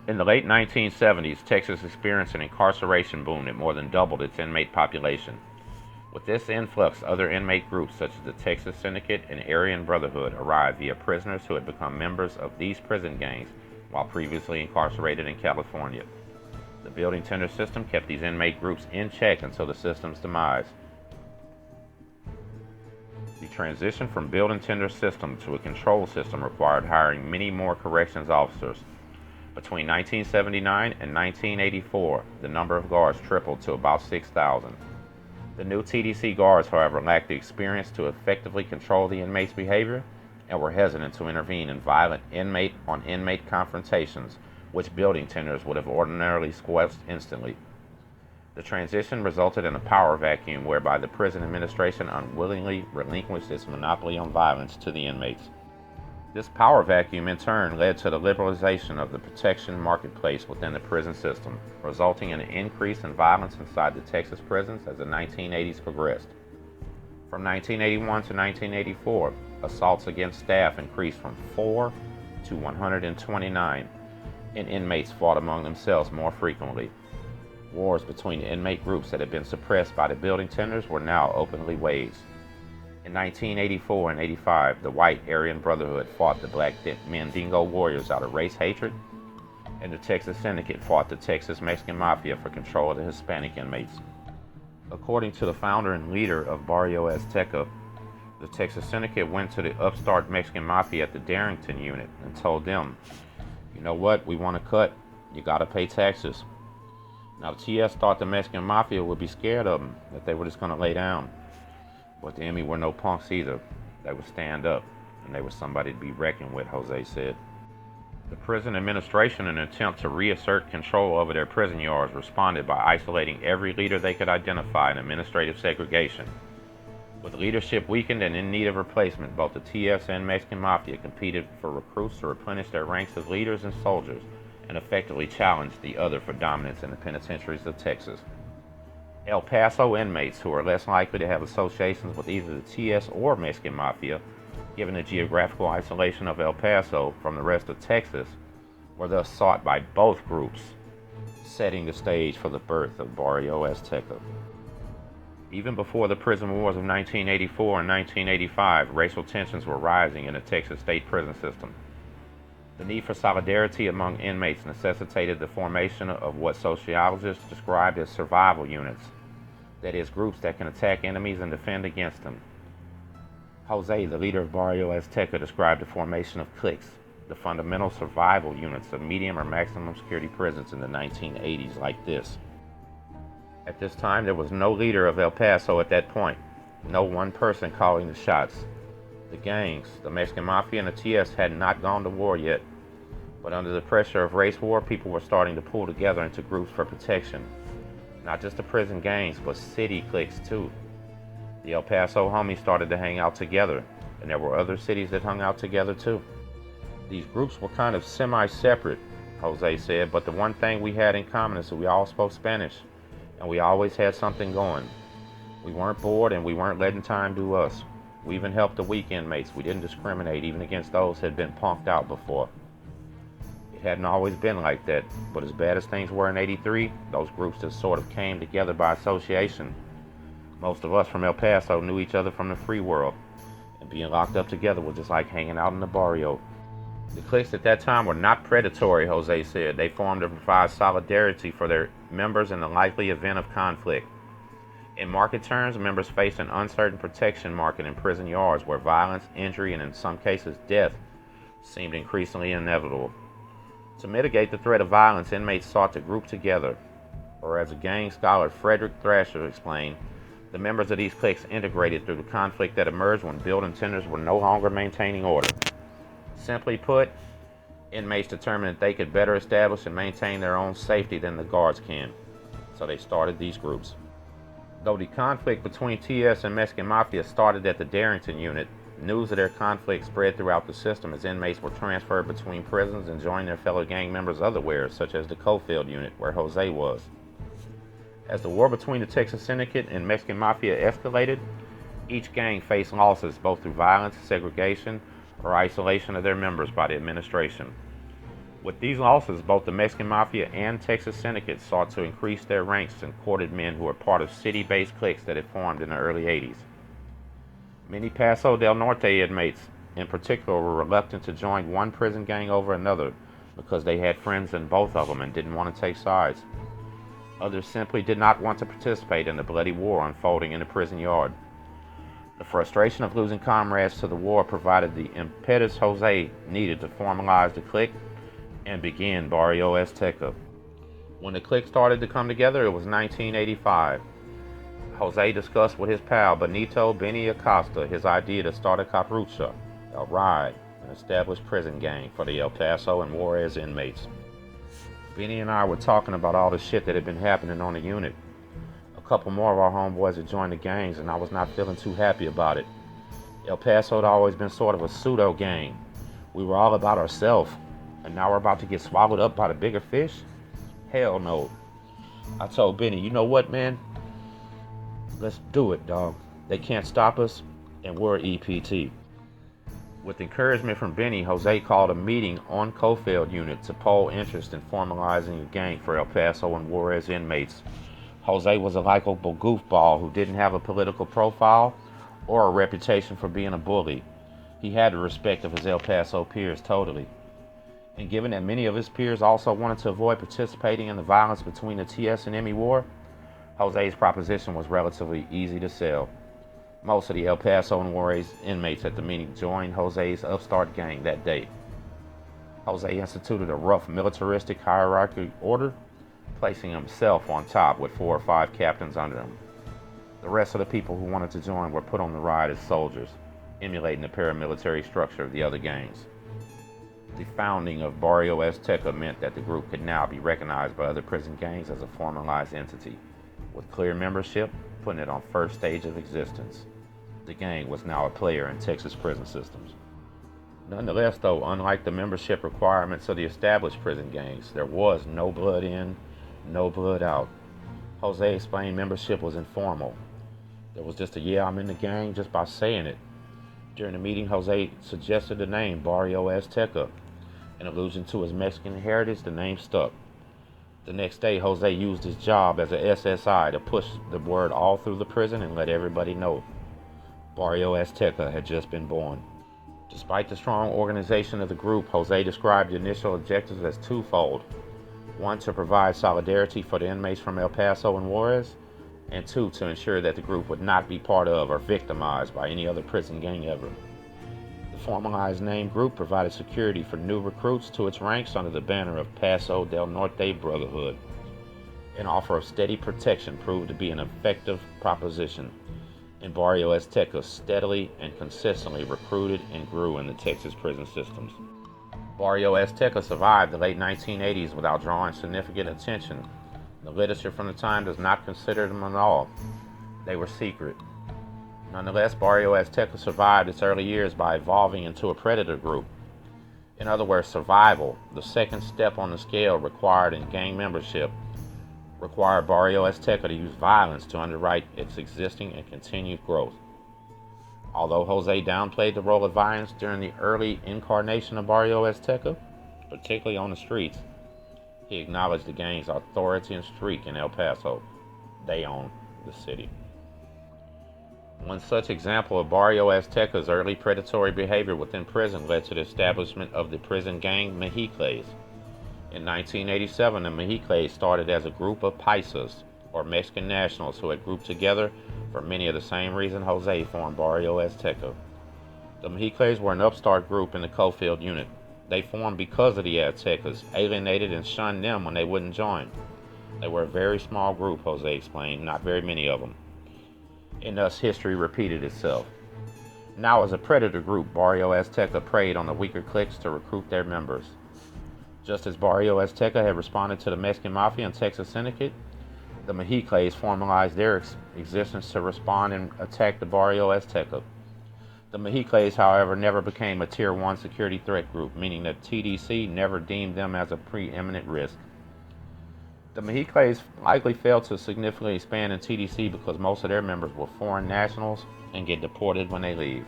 In the late 1970s, Texas experienced an incarceration boom that more than doubled its inmate population. With this influx, other inmate groups such as the Texas Syndicate and Aryan Brotherhood arrived via prisoners who had become members of these prison gangs while previously incarcerated in California. The building tender system kept these inmate groups in check until the system's demise. The transition from building tender system to a control system required hiring many more corrections officers. Between 1979 and 1984, the number of guards tripled to about 6,000. The new TDC guards, however, lacked the experience to effectively control the inmates' behavior and were hesitant to intervene in violent inmate-on-inmate confrontations, which building tenders would have ordinarily squelched instantly. The transition resulted in a power vacuum whereby the prison administration unwillingly relinquished its monopoly on violence to the inmates. This power vacuum in turn led to the liberalization of the protection marketplace within the prison system, resulting in an increase in violence inside the Texas prisons as the 1980s progressed. From 1981 to 1984, assaults against staff increased from 4 to 129, and inmates fought among themselves more frequently. Wars between inmate groups that had been suppressed by the building tenders were now openly waged. In 1984 and 85, the white Aryan Brotherhood fought the black Mandingo warriors out of race hatred, and the Texas Syndicate fought the Texas Mexican Mafia for control of the Hispanic inmates. According to the founder and leader of Barrio Azteca, the Texas Syndicate went to the upstart Mexican Mafia at the Darrington unit and told them, "You know what, we want to cut, you gotta pay taxes." Now the TS thought the Mexican Mafia would be scared of them, that they were just gonna lay down. But the enemy were no punks either. They would stand up, and they were somebody to be reckoned with, Jose said. The prison administration, in an attempt to reassert control over their prison yards, responded by isolating every leader they could identify in administrative segregation. With leadership weakened and in need of replacement, both the TS and Mexican Mafia competed for recruits to replenish their ranks of leaders and soldiers, and effectively challenged the other for dominance in the penitentiaries of Texas. El Paso inmates, who are less likely to have associations with either the TS or Mexican Mafia, given the geographical isolation of El Paso from the rest of Texas, were thus sought by both groups, setting the stage for the birth of Barrio Azteca. Even before the prison wars of 1984 and 1985, racial tensions were rising in the Texas state prison system. The need for solidarity among inmates necessitated the formation of what sociologists described as survival units, that is, groups that can attack enemies and defend against them. Jose, the leader of Barrio Azteca, described the formation of cliques, the fundamental survival units of medium or maximum security prisons in the 1980s, like this. At this time, there was no leader of El Paso at that point, no one person calling the shots. The gangs, the Mexican Mafia and the TS, had not gone to war yet, but under the pressure of race war, people were starting to pull together into groups for protection. Not just the prison gangs, but city cliques too. The El Paso homies started to hang out together, and there were other cities that hung out together too. These groups were kind of semi-separate, Jose said, but the one thing we had in common is that we all spoke Spanish, and we always had something going. We weren't bored, and we weren't letting time do us. We even helped the weak inmates. We didn't discriminate even against those who had been punked out before. It hadn't always been like that, but as bad as things were in '83, those groups just sort of came together by association. Most of us from El Paso knew each other from the free world, and being locked up together was just like hanging out in the barrio. The cliques at that time were not predatory, Jose said. They formed to provide solidarity for their members in the likely event of conflict. In market terms, members faced an uncertain protection market in prison yards where violence, injury, and in some cases death seemed increasingly inevitable. To mitigate the threat of violence, inmates sought to group together, or as a gang scholar Frederick Thrasher explained, the members of these cliques integrated through the conflict that emerged when building tenders were no longer maintaining order. Simply put, inmates determined that they could better establish and maintain their own safety than the guards can, so they started these groups. Though the conflict between TS and Mexican Mafia started at the Darrington unit, news of their conflict spread throughout the system as inmates were transferred between prisons and joined their fellow gang members otherwhere, such as the Coffield unit, where Jose was. As the war between the Texas Syndicate and Mexican Mafia escalated, each gang faced losses both through violence, segregation, or isolation of their members by the administration. With these losses, both the Mexican Mafia and Texas Syndicate sought to increase their ranks and courted men who were part of city-based cliques that had formed in the early 80s. Many Paso del Norte inmates, in particular, were reluctant to join one prison gang over another because they had friends in both of them and didn't want to take sides. Others simply did not want to participate in the bloody war unfolding in the prison yard. The frustration of losing comrades to the war provided the impetus Jose needed to formalize the clique and begin Barrio Azteca. When the clique started to come together, it was 1985. Jose discussed with his pal Benito Benny Acosta his idea to start a caprucha, a ride, an established prison gang for the El Paso and Juarez inmates. Benny and I were talking about all the shit that had been happening on the unit. A couple more of our homeboys had joined the gangs, and I was not feeling too happy about it. El Paso had always been sort of a pseudo gang. We were all about ourselves, and now we're about to get swallowed up by the bigger fish? Hell no. I told Benny, you know what, man? Let's do it, dog. They can't stop us, and we're EPT. With encouragement from Benny, Jose called a meeting on Coffield unit to poll interest in formalizing a gang for El Paso and Juarez inmates. Jose was a likable goofball who didn't have a political profile or a reputation for being a bully. He had the respect of his El Paso peers totally. And given that many of his peers also wanted to avoid participating in the violence between the TS and ME war, Jose's proposition was relatively easy to sell. Most of the El Paso and Juarez inmates at the meeting joined Jose's upstart gang that day. Jose instituted a rough militaristic hierarchy order, placing himself on top with 4 or 5 captains under him. The rest of the people who wanted to join were put on the ride as soldiers, emulating the paramilitary structure of the other gangs. The founding of Barrio Azteca meant that the group could now be recognized by other prison gangs as a formalized entity, with clear membership putting it on first stage of existence. The gang was now a player in Texas prison systems. Nonetheless, though, unlike the membership requirements of the established prison gangs, there was no blood in, no blood out. Jose explained membership was informal. There was just a yeah, I'm in the gang just by saying it. During the meeting, Jose suggested the name Barrio Azteca. In allusion to his Mexican heritage, the name stuck. The next day, Jose used his job as a SSI to push the word all through the prison and let everybody know Barrio Azteca had just been born. Despite the strong organization of the group, Jose described the initial objectives as twofold. 1, to provide solidarity for the inmates from El Paso and Juarez, and 2, to ensure that the group would not be part of or victimized by any other prison gang ever. The formalized name group provided security for new recruits to its ranks under the banner of Paso del Norte Brotherhood. An offer of steady protection proved to be an effective proposition, and Barrio Azteca steadily and consistently recruited and grew in the Texas prison systems. Barrio Azteca survived the late 1980s without drawing significant attention. The literature from the time does not consider them at all. They were secret. Nonetheless, Barrio Azteca survived its early years by evolving into a predator group. In other words, survival, the second step on the scale required in gang membership, required Barrio Azteca to use violence to underwrite its existing and continued growth. Although Jose downplayed the role of violence during the early incarnation of Barrio Azteca, particularly on the streets, he acknowledged the gang's authority and streak in El Paso. They own the city. One such example of Barrio Azteca's early predatory behavior within prison led to the establishment of the prison gang Mexicles. In 1987, the Mexicles started as a group of paisas, or Mexican nationals, who had grouped together for many of the same reasons Jose formed Barrio Azteca. The Mexicles were an upstart group in the Coffield unit. They formed because of the Aztecas, alienated and shunned them when they wouldn't join. They were a very small group, Jose explained, not very many of them. And thus history repeated itself. Now as a predator group, Barrio Azteca preyed on the weaker cliques to recruit their members. Just as Barrio Azteca had responded to the Mexican Mafia and Texas Syndicate, the Mexicles formalized their existence to respond and attack the Barrio Azteca. The Mexicles, however, never became a Tier 1 security threat group, meaning that TDC never deemed them as a preeminent risk. The Mexicles likely failed to significantly expand in TDC because most of their members were foreign nationals and get deported when they leave.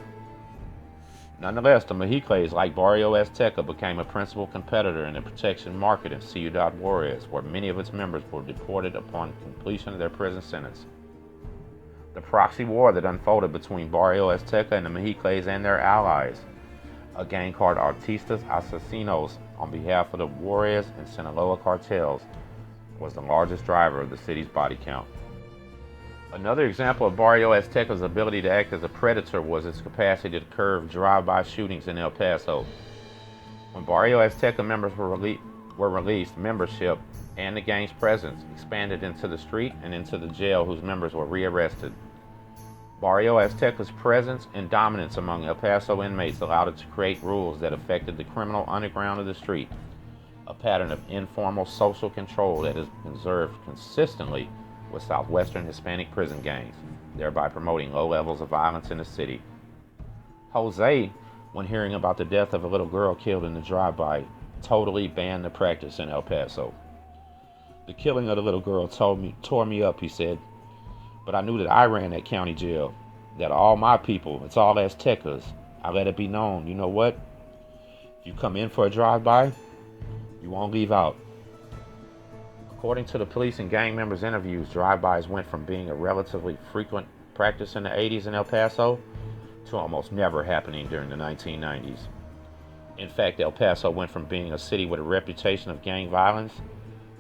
Nonetheless, the Mexicles, like Barrio Azteca, became a principal competitor in the protection market in Ciudad Juarez, where many of its members were deported upon completion of their prison sentence. The proxy war that unfolded between Barrio Azteca and the Mexicles and their allies, a gang called Artistas Asesinos on behalf of the Juarez and Sinaloa cartels, was the largest driver of the city's body count. Another example of Barrio Azteca's ability to act as a predator was its capacity to curb drive-by shootings in El Paso. When Barrio Azteca members were released, membership and the gang's presence expanded into the street and into the jail, whose members were rearrested. Barrio Azteca's presence and dominance among El Paso inmates allowed it to create rules that affected the criminal underground of the street, a pattern of informal social control that is observed consistently with southwestern Hispanic prison gangs, thereby promoting low levels of violence in the city. Jose, when hearing about the death of a little girl killed in the drive-by, totally banned the practice in El Paso. "The killing of the little girl tore me up," he said, "but I knew that I ran that county jail, that all my people, it's all Aztecas. I let it be known, you know what? If you come in for a drive-by, you won't leave out." According to the police and gang members' interviews, drive-bys went from being a relatively frequent practice in the 80s in El Paso to almost never happening during the 1990s. In fact, El Paso went from being a city with a reputation of gang violence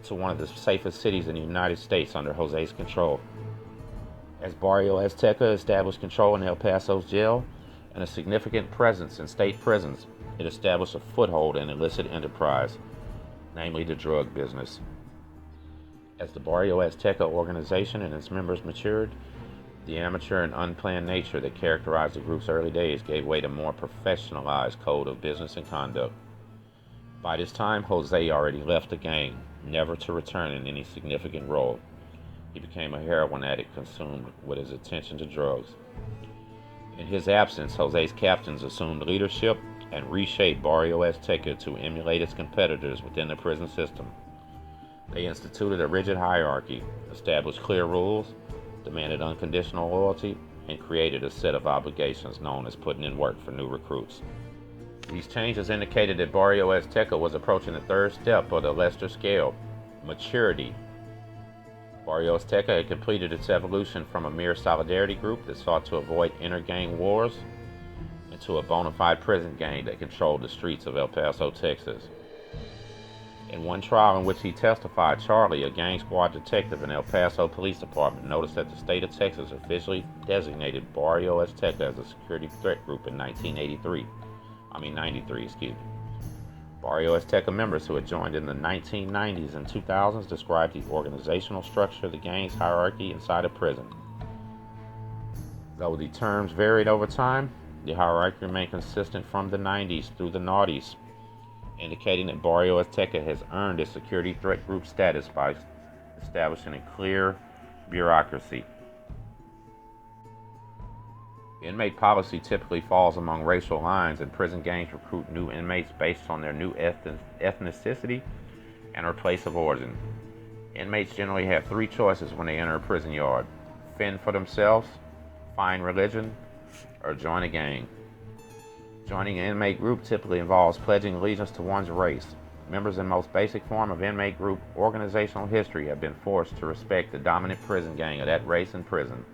to one of the safest cities in the United States under Jose's control. As Barrio Azteca established control in El Paso's jail and a significant presence in state prisons, it established a foothold in illicit enterprise, namely the drug business. As the Barrio Azteca organization and its members matured, the amateur and unplanned nature that characterized the group's early days gave way to a more professionalized code of business and conduct. By this time, Jose already left the gang, never to return in any significant role. He became a heroin addict consumed with his attention to drugs. In his absence, Jose's captains assumed leadership and reshaped Barrio Azteca to emulate its competitors within the prison system. They instituted a rigid hierarchy, established clear rules, demanded unconditional loyalty, and created a set of obligations known as putting in work for new recruits. These changes indicated that Barrio Azteca was approaching the third step of the Lester scale, maturity. Barrio Azteca had completed its evolution from a mere solidarity group that sought to avoid inter-gang wars into a bona fide prison gang that controlled the streets of El Paso, Texas. In one trial in which he testified, Charlie, a gang squad detective in El Paso Police Department, noticed that the state of Texas officially designated Barrio Azteca as a security threat group in 93. Barrio Azteca members who had joined in the 1990s and 2000s described the organizational structure of the gang's hierarchy inside a prison. Though the terms varied over time, the hierarchy remained consistent from the 90s through the noughties, indicating that Barrio Azteca has earned its security threat group status by establishing a clear bureaucracy. Inmate policy typically falls among racial lines, and prison gangs recruit new inmates based on their new ethnicity and or place of origin. Inmates generally have three choices when they enter a prison yard: fend for themselves, find religion, or join a gang. Joining an inmate group typically involves pledging allegiance to one's race. Members in the most basic form of inmate group organizational history have been forced to respect the dominant prison gang of that race in prison.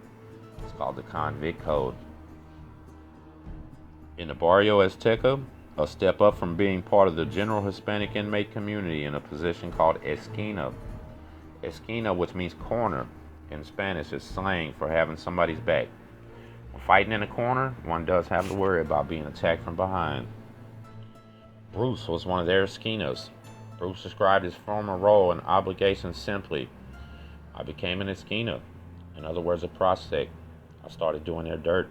It's called the Convict Code. In the Barrio Azteca, a step up from being part of the general Hispanic inmate community in a position called esquina. Esquina, which means corner in Spanish, is slang for having somebody's back. When fighting in a corner, one does have to worry about being attacked from behind. Bruce was one of their esquinas. Bruce described his former role and obligations simply: "I became an esquina, in other words, a prospect. I started doing their dirt."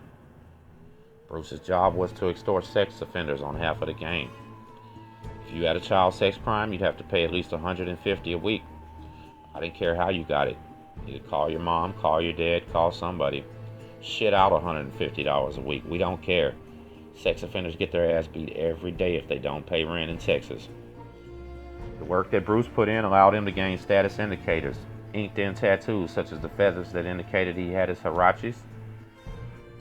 Bruce's job was to extort sex offenders on half of the gang. If you had a child sex crime, you'd have to pay at least $150 a week. I didn't care how you got it. You could call your mom, call your dad, call somebody. Shit out $150 a week. We don't care. Sex offenders get their ass beat every day if they don't pay rent in Texas. The work that Bruce put in allowed him to gain status indicators, inked in tattoos such as the feathers that indicated he had his huaraches,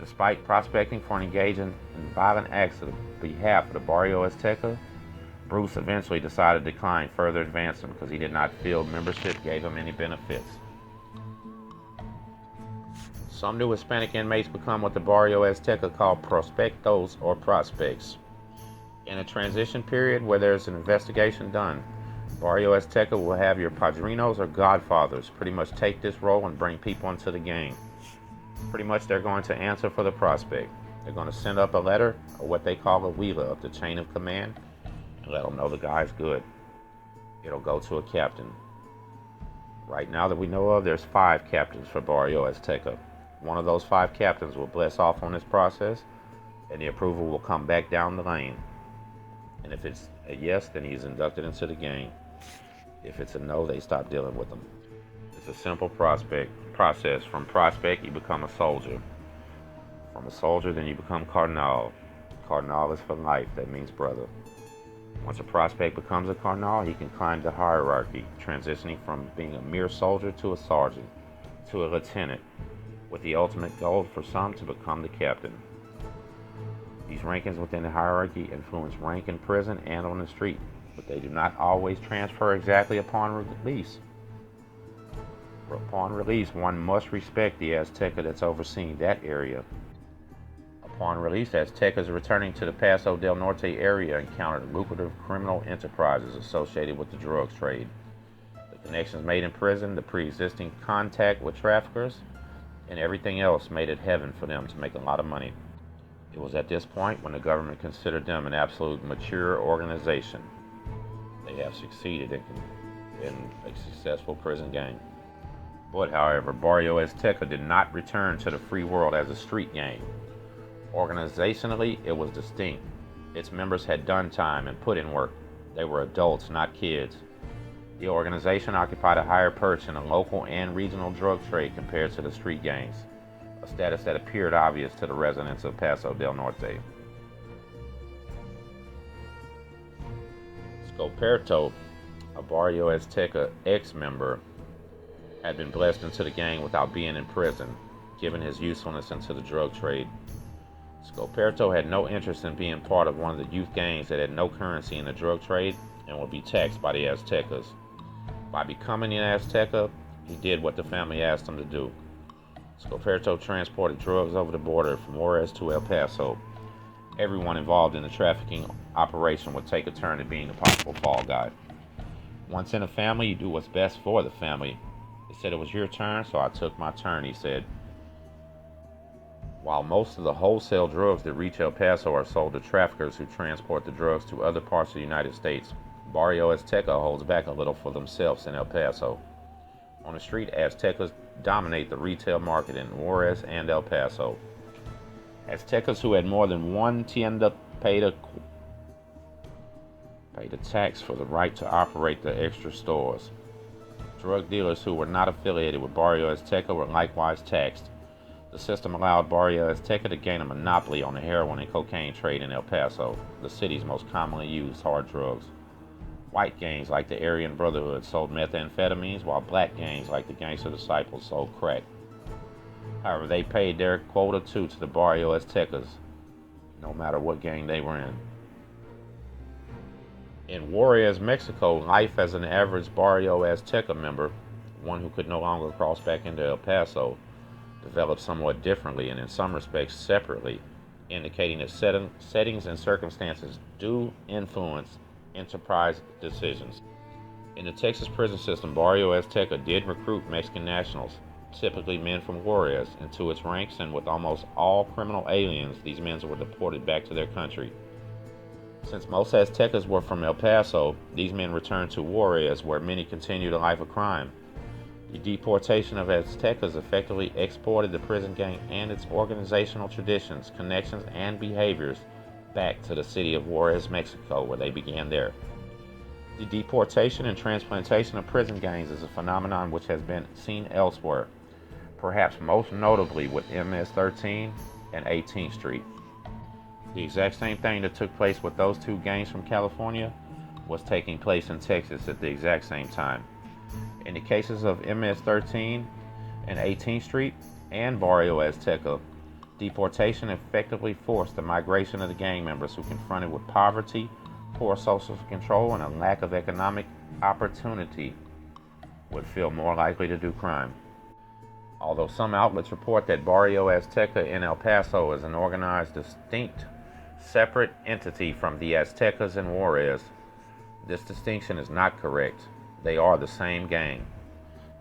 Despite prospecting for and engaging in violent acts on behalf of the Barrio Azteca, Bruce eventually decided to decline further advancement because he did not feel membership gave him any benefits. Some new Hispanic inmates become what the Barrio Azteca called prospectos or prospects. In a transition period where there's an investigation done, Barrio Azteca will have your padrinos or godfathers pretty much take this role and bring people into the gang. Pretty much they're going to answer for the prospect. They're going to send up a letter, or what they call a wheeler, up the chain of command, and let them know the guy's good. It'll go to a captain. Right now that we know of, there's 5 captains for Barrio Azteca. One of those 5 captains will bless off on this process, and the approval will come back down the lane. And if it's a yes, then he's inducted into the gang. If it's a no, they stop dealing with him. It's a simple process. From prospect, you become a soldier. From a soldier, then you become cardinal. Cardinal is for life. That means brother. Once a prospect becomes a cardinal, he can climb the hierarchy, transitioning from being a mere soldier to a sergeant, to a lieutenant, with the ultimate goal for some to become the captain. These rankings within the hierarchy influence rank in prison and on the street, but they do not always transfer exactly upon release. Upon release, one must respect the Azteca that's overseeing that area. Upon release, Aztecas returning to the Paso del Norte area encountered lucrative criminal enterprises associated with the drugs trade. The connections made in prison, the pre-existing contact with traffickers, and everything else made it heaven for them to make a lot of money. It was at this point when the government considered them an absolute mature organization. They have succeeded in a successful prison gang. But, however, Barrio Azteca did not return to the free world as a street gang. Organizationally, it was distinct. Its members had done time and put in work. They were adults, not kids. The organization occupied a higher perch in the local and regional drug trade compared to the street gangs, a status that appeared obvious to the residents of Paso del Norte. Scoperto, a Barrio Azteca ex-member, had been blessed into the gang without being in prison, given his usefulness into the drug trade. Scoperto had no interest in being part of one of the youth gangs that had no currency in the drug trade and would be taxed by the Aztecas. By becoming an Azteca, he did what the family asked him to do. Scoperto transported drugs over the border from Juarez to El Paso. Everyone involved in the trafficking operation would take a turn at being the possible fall guy. Once in a family, you do what's best for the family. They said it was your turn, so I took my turn, he said. While most of the wholesale drugs that reach El Paso are sold to traffickers who transport the drugs to other parts of the United States, Barrio Azteca holds back a little for themselves in El Paso. On the street, Aztecas dominate the retail market in Juarez and El Paso. Aztecas who had more than one tienda paid a tax for the right to operate the extra stores. Drug dealers who were not affiliated with Barrio Azteca were likewise taxed. The system allowed Barrio Azteca to gain a monopoly on the heroin and cocaine trade in El Paso, the city's most commonly used hard drugs. White gangs like the Aryan Brotherhood sold methamphetamines, while black gangs like the Gangster Disciples sold crack. However, they paid their quota too to the Barrio Aztecas, no matter what gang they were in. In Juarez, Mexico, life as an average Barrio Azteca member, one who could no longer cross back into El Paso, developed somewhat differently and in some respects separately, indicating that settings and circumstances do influence enterprise decisions. In the Texas prison system, Barrio Azteca did recruit Mexican nationals, typically men from Juarez, into its ranks, and with almost all criminal aliens, these men were deported back to their country. Since most Aztecas were from El Paso, these men returned to Juarez, where many continued a life of crime. The deportation of Aztecas effectively exported the prison gang and its organizational traditions, connections, and behaviors back to the city of Juarez, Mexico, where they began there. The deportation and transplantation of prison gangs is a phenomenon which has been seen elsewhere, perhaps most notably with MS-13 and 18th Street. The exact same thing that took place with those two gangs from California was taking place in Texas at the exact same time. In the cases of MS-13 and 18th Street and Barrio Azteca, Deportation effectively forced the migration of the gang members who, confronted with poverty, poor social control, and a lack of economic opportunity, would feel more likely to do crime. Although some outlets report that Barrio Azteca in El Paso is an organized, distinct, separate entity from the Aztecas in Juarez, this distinction is not correct. They are the same gang.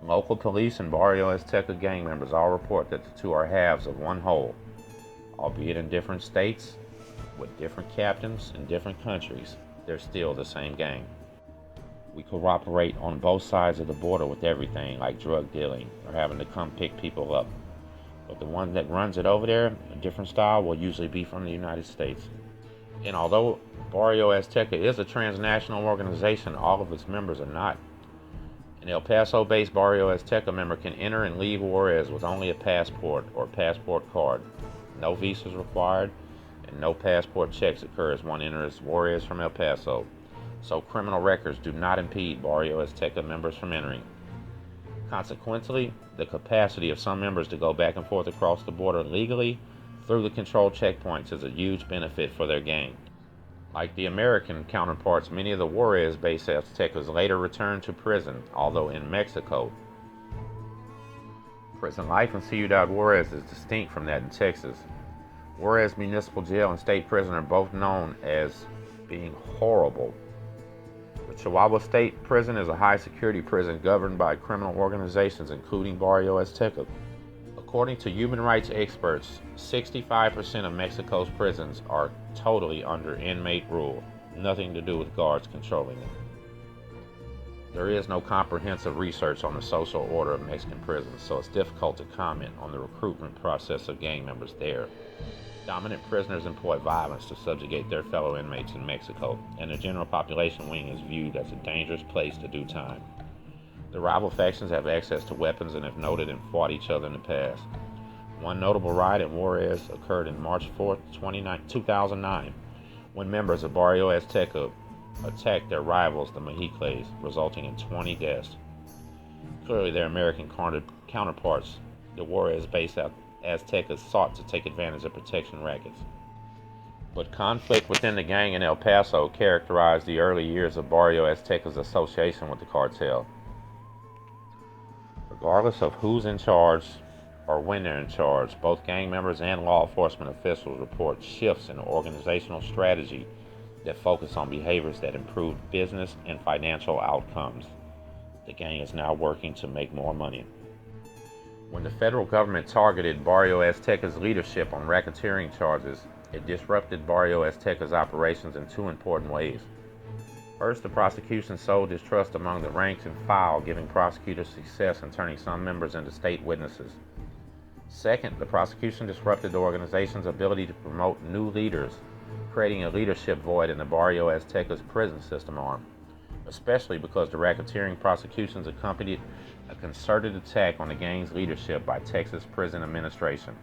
Local police and Barrio Azteca gang members all report that the two are halves of one whole, albeit in different states, with different captains in different countries. They're still the same gang. We cooperate on both sides of the border with everything, like drug dealing or having to come pick people up. But the one that runs it over there, a different style, will usually be from the United States. And although Barrio Azteca is a transnational organization, all of its members are not. An El Paso-based Barrio Azteca member can enter and leave Juarez with only a passport or passport card. No visas required, and no passport checks occur as one enters Juarez from El Paso. So criminal records do not impede Barrio Azteca members from entering. Consequently, the capacity of some members to go back and forth across the border legally through the controlled checkpoints is a huge benefit for their gang. Like the American counterparts, many of the Juarez-based Aztecas later returned to prison, although in Mexico. Prison life in Ciudad Juarez is distinct from that in Texas. Juarez Municipal Jail and State Prison are both known as being horrible. The Chihuahua State Prison is a high-security prison governed by criminal organizations, including Barrio Azteca. According to human rights experts, 65% of Mexico's prisons are totally under inmate rule, nothing to do with guards controlling them. There is no comprehensive research on the social order of Mexican prisons, so it's difficult to comment on the recruitment process of gang members there. Dominant prisoners employ violence to subjugate their fellow inmates in Mexico, and the general population wing is viewed as a dangerous place to do time. The rival factions have access to weapons and have noted and fought each other in the past. One notable riot in Juarez occurred on March 4, 2009, when members of Barrio Azteca attacked their rivals, the Mexicles, resulting in 20 deaths. Clearly, their American counterparts, the Juarez-based Aztecas, sought to take advantage of protection rackets. But conflict within the gang in El Paso characterized the early years of Barrio Azteca's association with the cartel. Regardless of who's in charge or when they're in charge, both gang members and law enforcement officials report shifts in organizational strategy that focus on behaviors that improve business and financial outcomes. The gang is now working to make more money. When the federal government targeted Barrio Azteca's leadership on racketeering charges, it disrupted Barrio Azteca's operations in two important ways. First, the prosecution sowed distrust among the rank and file, giving prosecutors success in turning some members into state witnesses. Second, the prosecution disrupted the organization's ability to promote new leaders, creating a leadership void in the Barrio Azteca's prison system arm, especially because the racketeering prosecutions accompanied a concerted attack on the gang's leadership by Texas prison administration.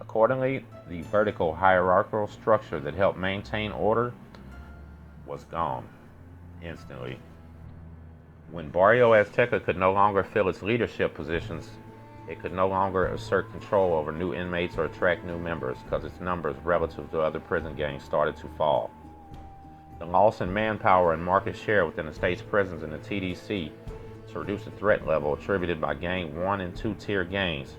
Accordingly, the vertical hierarchical structure that helped maintain order was gone instantly. When Barrio Azteca could no longer fill its leadership positions, it could no longer assert control over new inmates or attract new members because its numbers relative to other prison gangs started to fall. The loss in manpower and market share within the state's prisons and the TDC to reduce the threat level attributed by Gang 1 and 2 tier gangs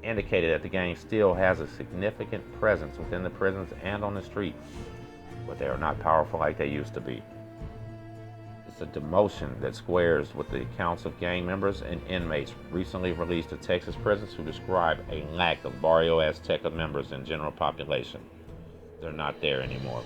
indicated that the gang still has a significant presence within the prisons and on the street, but they are not powerful like they used to be. It's a demotion that squares with the accounts of gang members and inmates recently released to Texas prisons who describe a lack of Barrio Azteca members in general population. They're not there anymore.